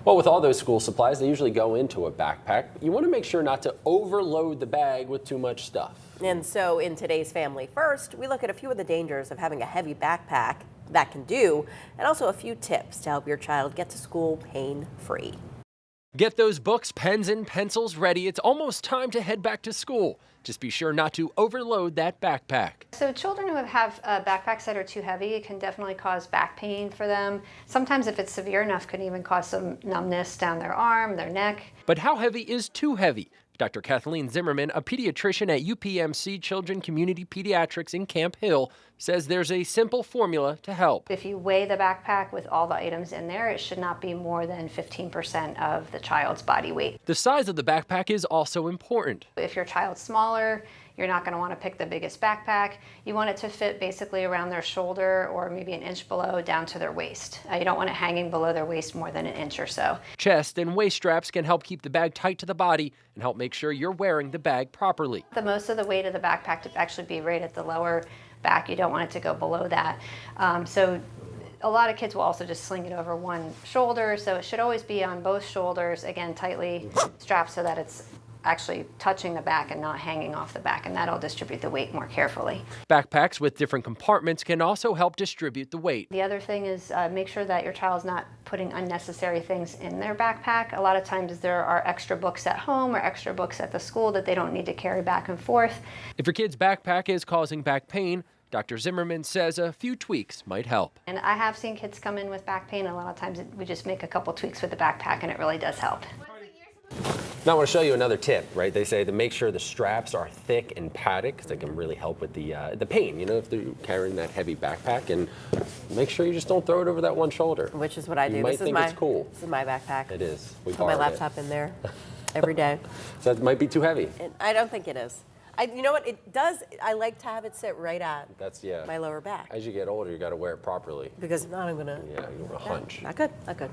Well, with all those school supplies, they usually go into a backpack. You want to make sure not to overload the bag with too much stuff. And so in today's Family First, we look at a few of the dangers of having a heavy backpack that can do, and also a few tips to help your child get to school pain-free. Get those books, pens, and pencils ready. It's almost time to head back to school. Just be sure not to overload that backpack. So children who have backpacks that are too heavy can definitely cause back pain for them. Sometimes if it's severe enough, can even cause some numbness down their arm, their neck. But how heavy is too heavy? Dr. Kathleen Zimmerman, a pediatrician at UPMC Children Community Pediatrics in Camp Hill, says there's a simple formula to help. If you weigh the backpack with all the items in there, it should not be more than 15% of the child's body weight. The size of the backpack is also important. If your child's smaller, you're not going to want to pick the biggest backpack. You want it to fit basically around their shoulder or maybe an inch below down to their waist. You don't want it hanging below their waist more than an inch or so. Chest and waist straps can help keep the bag tight to the body and help make sure you're wearing the bag properly. The most of the weight of the backpack to actually be right at the lower back. You don't want it to go below that. So a lot of kids will also just sling it over one shoulder, so it should always be on both shoulders, again tightly strapped so that it's actually touching the back and not hanging off the back, and that'll distribute the weight more carefully. Backpacks with different compartments can also help distribute the weight. The other thing is make sure that your child's not putting unnecessary things in their backpack. A lot of times there are extra books at home or extra books at the school that they don't need to carry back and forth. If your kid's backpack is causing back pain, Dr. Zimmerman says a few tweaks might help. And I have seen kids come in with back pain. A lot of times we just make a couple tweaks with the backpack and it really does help. Now I want to show you another tip, right? They say to make sure the straps are thick and padded because they can really help with the pain, you know, if they're carrying that heavy backpack. And make sure you just don't throw it over that one shoulder. Which is what I do. You might think it's cool. This is my backpack. It is. We Put my borrowed laptop in there every day. So that might be too heavy. And I don't think it is. You know what? It does. I like to have it sit right at Yeah. my lower back. As you get older, you got to wear it properly. Because if not, I'm going to... Yeah, you want to hunch. Not good. Not good.